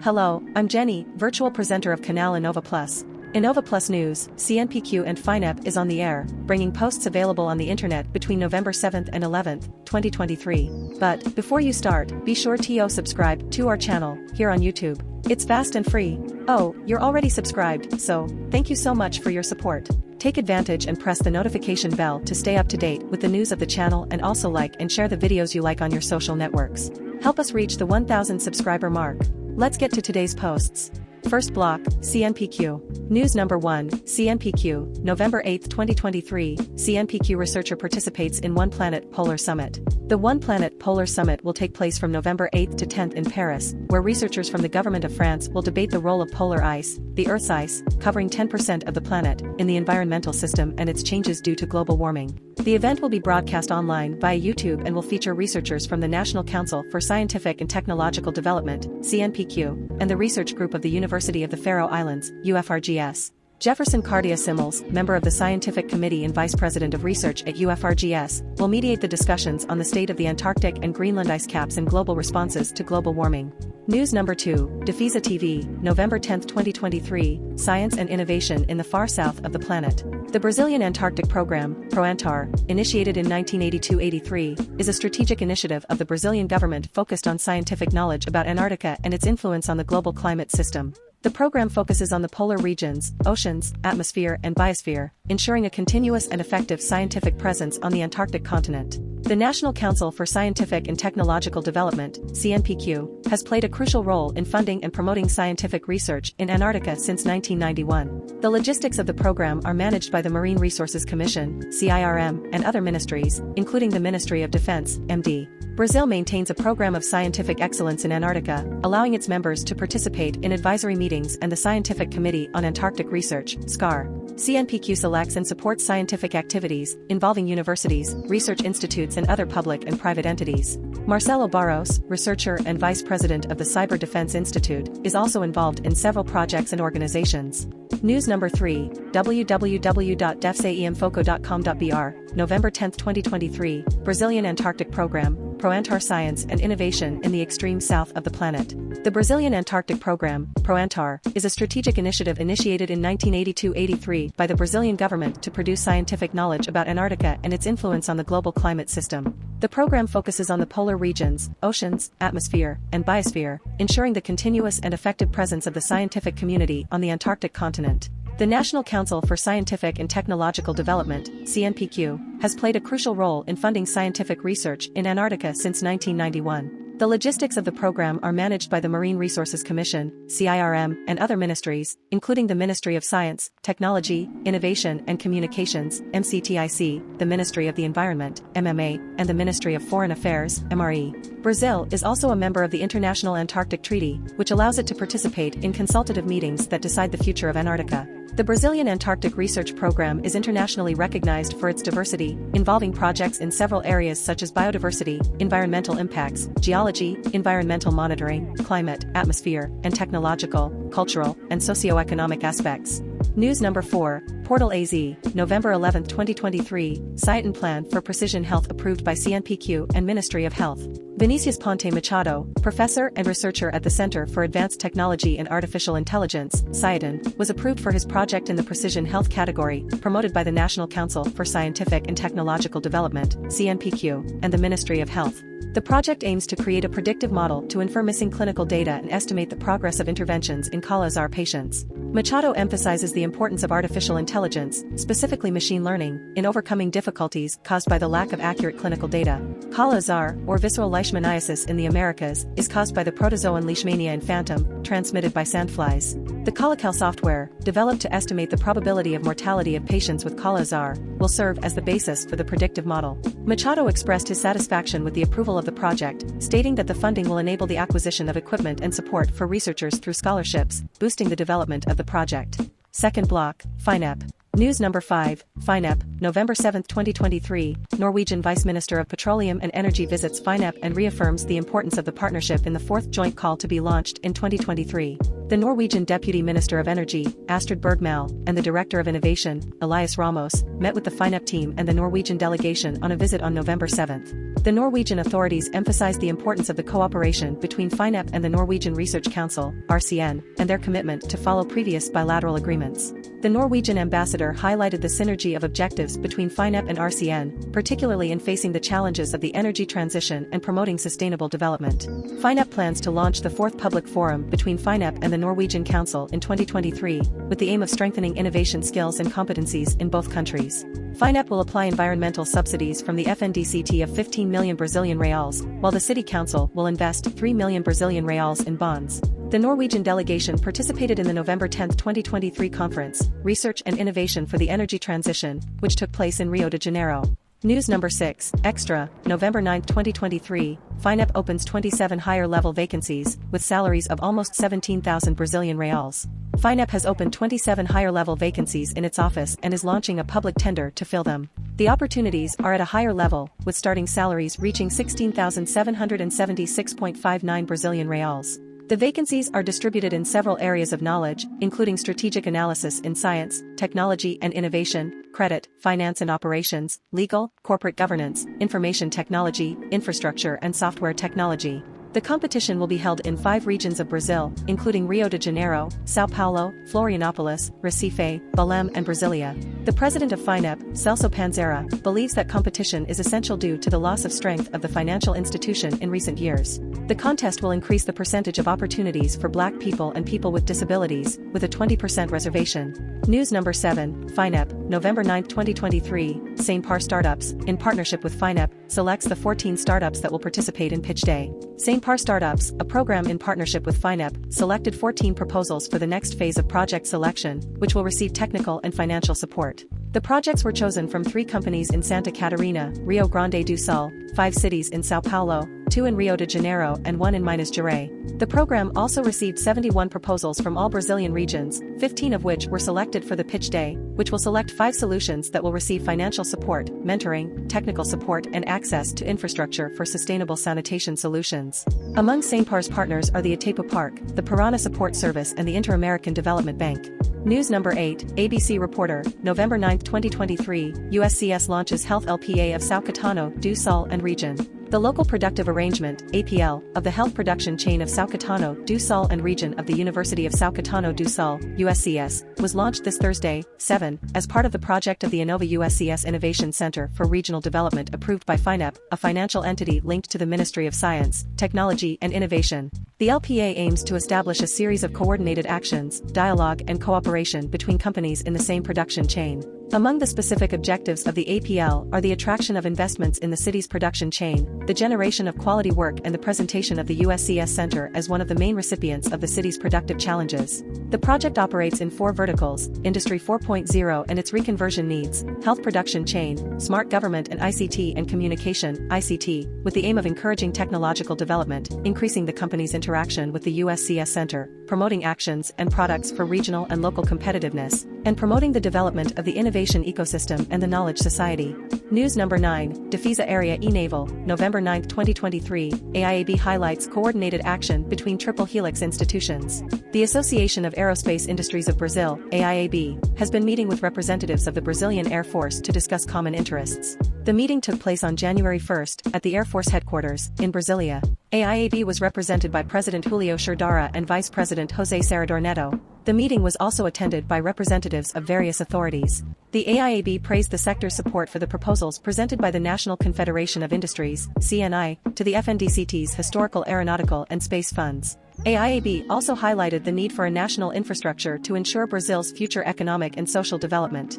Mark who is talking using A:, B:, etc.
A: Hello, I'm Jenny, virtual presenter of Canal Innova Plus. Innova Plus News, CNPq and Finep is on the air, bringing posts available on the internet between November 7th and 11th, 2023. But, before you start, be sure to subscribe to our channel, here on YouTube. It's fast and free. Oh, you're already subscribed, so, thank you so much for your support. Take advantage and press the notification bell to stay up to date with the news of the channel, and also like and share the videos you like on your social networks. Help us reach the 1,000 subscriber mark. Let's get to today's posts. First block, CNPq. News number 1, CNPq, November 8, 2023, CNPq researcher participates in One Planet Polar Summit. The One Planet Polar Summit will take place from November 8 to 10 in Paris, where researchers from the government of France will debate the role of polar ice, the Earth's ice, covering 10% of the planet, in the environmental system and its changes due to global warming. The event will be broadcast online via YouTube and will feature researchers from the National Council for Scientific and Technological Development, CNPq, and the research group of the University of the Faroe Islands, UFRGS. Jefferson Cardia-Simmels, member of the Scientific Committee and Vice President of Research at UFRGS, will mediate the discussions on the state of the Antarctic and Greenland ice caps and global responses to global warming. News number 2, DEFESA TV, November 10, 2023, Science and Innovation in the Far South of the Planet. The Brazilian Antarctic Program, PROANTAR, initiated in 1982-83, is a strategic initiative of the Brazilian government focused on scientific knowledge about Antarctica and its influence on the global climate system. The program focuses on the polar regions, oceans, atmosphere and biosphere, ensuring a continuous and effective scientific presence on the Antarctic continent. The National Council for Scientific and Technological Development, CNPq, has played a crucial role in funding and promoting scientific research in Antarctica since 1991. The logistics of the program are managed by the Marine Resources Commission, CIRM, and other ministries, including the Ministry of Defense, MD. Brazil maintains a program of scientific excellence in Antarctica, allowing its members to participate in advisory meetings and the Scientific Committee on Antarctic Research, SCAR. CNPq selects and supports scientific activities involving universities, research institutes and other public and private entities. Marcelo Barros, researcher and vice president of the Cyber Defense Institute, is also involved in several projects and organizations. News number 3, www.defesaemfoco.com.br, November 10, 2023, Brazilian Antarctic Program, PROANTAR Science and Innovation in the Extreme South of the Planet. The Brazilian Antarctic Program, PROANTAR, is a strategic initiative initiated in 1982-83 by the Brazilian government to produce scientific knowledge about Antarctica and its influence on the global climate system. The program focuses on the polar regions, oceans, atmosphere, and biosphere, ensuring the continuous and effective presence of the scientific community on the Antarctic continent. The National Council for Scientific and Technological Development, CNPq, has played a crucial role in funding scientific research in Antarctica since 1991. The logistics of the program are managed by the Marine Resources Commission, CIRM, and other ministries, including the Ministry of Science, Technology, Innovation and Communications, MCTIC, the Ministry of the Environment, MMA, and the Ministry of Foreign Affairs, MRE. Brazil is also a member of the International Antarctic Treaty, which allows it to participate in consultative meetings that decide the future of Antarctica. The Brazilian Antarctic Research Program is internationally recognized for its diversity, involving projects in several areas such as biodiversity, environmental impacts, geology, environmental monitoring, climate, atmosphere, and technological, cultural, and socio-economic aspects. News number 4, Portal AZ, November 11, 2023, CIATEN Plan for Precision Health approved by CNPq and Ministry of Health. Vinicius Ponte Machado, professor and researcher at the Center for Advanced Technology and Artificial Intelligence, CIATEN, was approved for his project in the precision health category, promoted by the National Council for Scientific and Technological Development, CNPq, and the Ministry of Health. The project aims to create a predictive model to infer missing clinical data and estimate the progress of interventions in Kala-Azar patients. Machado emphasizes the importance of artificial intelligence, specifically machine learning, in overcoming difficulties caused by the lack of accurate clinical data. Kala-Azar, or visceral leishmaniasis in the Americas, is caused by the protozoan Leishmania infantum, transmitted by sandflies. The Kala-Cal software, developed to estimate the probability of mortality of patients with Kala-Azar, will serve as the basis for the predictive model. Machado expressed his satisfaction with the approval of the project, stating that the funding will enable the acquisition of equipment and support for researchers through scholarships, boosting the development of the project. Second block, Finep. News number 5, Finep, November 7, 2023, Norwegian Vice Minister of Petroleum and Energy visits Finep and reaffirms the importance of the partnership in the fourth joint call to be launched in 2023. The Norwegian Deputy Minister of Energy, Astrid Bergmal, and the Director of Innovation, Elias Ramos, met with the Finep team and the Norwegian delegation on a visit on November 7. The Norwegian authorities emphasized the importance of the cooperation between Finep and the Norwegian Research Council, RCN, and their commitment to follow previous bilateral agreements. The Norwegian ambassador highlighted the synergy of objectives between Finep and RCN, particularly in facing the challenges of the energy transition and promoting sustainable development. Finep plans to launch the fourth public forum between Finep and the Norwegian Council in 2023, with the aim of strengthening innovation skills and competencies in both countries. Finep will apply environmental subsidies from the FNDCT of 15 million Brazilian reals, while the City Council will invest 3 million Brazilian reals in bonds. The Norwegian delegation participated in the November 10, 2023 conference, Research and Innovation for the Energy Transition, which took place in Rio de Janeiro. News number 6, Extra, November 9, 2023, Finep opens 27 higher-level vacancies, with salaries of almost 17,000 Brazilian reals. Finep has opened 27 higher-level vacancies in its office and is launching a public tender to fill them. The opportunities are at a higher level, with starting salaries reaching 16,776.59 Brazilian reals. The vacancies are distributed in several areas of knowledge, including strategic analysis in science, technology and innovation, credit, finance and operations, legal, corporate governance, information technology, infrastructure and software technology. The competition will be held in 5 regions of Brazil, including Rio de Janeiro, São Paulo, Florianópolis, Recife, Belém and Brasilia. The president of Finep, Celso Panzera, believes that competition is essential due to the loss of strength of the financial institution in recent years. The contest will increase the percentage of opportunities for Black people and people with disabilities, with a 20% reservation. News number 7, Finep, November 9, 2023, Sanepar Startups, in partnership with Finep, selects the 14 startups that will participate in PitchDay. Sanepar Startups, a program in partnership with Finep, selected 14 proposals for the next phase of project selection, which will receive technical and financial support. The projects were chosen from 3 companies in Santa Catarina, Rio Grande do Sul, 5 cities in São Paulo, 2 in Rio de Janeiro and 1 in Minas Gerais. The program also received 71 proposals from all Brazilian regions, 15 of which were selected for the PitchDay, which will select 5 solutions that will receive financial support, mentoring, technical support and access to infrastructure for sustainable sanitation solutions. Among Sanepar's partners are the Itapu Park, the Piranha Support Service and the Inter-American Development Bank. News number 8, ABC Reporter, November 9, 2023, USCS launches Health LPA of São Caetano do Sul and region. The Local Productive Arrangement, APL, of the health production chain of São Caetano do Sul and region of the University of São Caetano do Sul, USCS, was launched this Thursday, 7, as part of the project of the Inova USCS Innovation Center for Regional Development approved by Finep, a financial entity linked to the Ministry of Science, Technology and Innovation. The LPA aims to establish a series of coordinated actions, dialogue and cooperation between companies in the same production chain. Among the specific objectives of the APL are the attraction of investments in the city's production chain, the generation of quality work and the presentation of the USCS Center as one of the main recipients of the city's productive challenges. The project operates in 4 verticals, Industry 4.0 and its reconversion needs, health production chain, smart government and ICT and communication, ICT, with the aim of encouraging technological development, increasing the company's interaction with the USCS Center, promoting actions and products for regional and local competitiveness, and promoting the development of the innovation ecosystem and the knowledge society. News number 9, DEFESA Area E-Naval, November 9, 2023, AIAB highlights coordinated action between Triple Helix institutions. The Association of Aerospace Industries of Brazil, AIAB, has been meeting with representatives of the Brazilian Air Force to discuss common interests. The meeting took place on January 1 at the Air Force headquarters, in Brasilia. AIAB was represented by President Julio Sherdara and Vice President José Serrador Neto. The meeting was also attended by representatives of various authorities. The AIAB praised the sector's support for the proposals presented by the National Confederation of Industries, CNI, to the FNDCT's historical aeronautical and space funds. AIAB also highlighted the need for a national infrastructure to ensure Brazil's future economic and social development.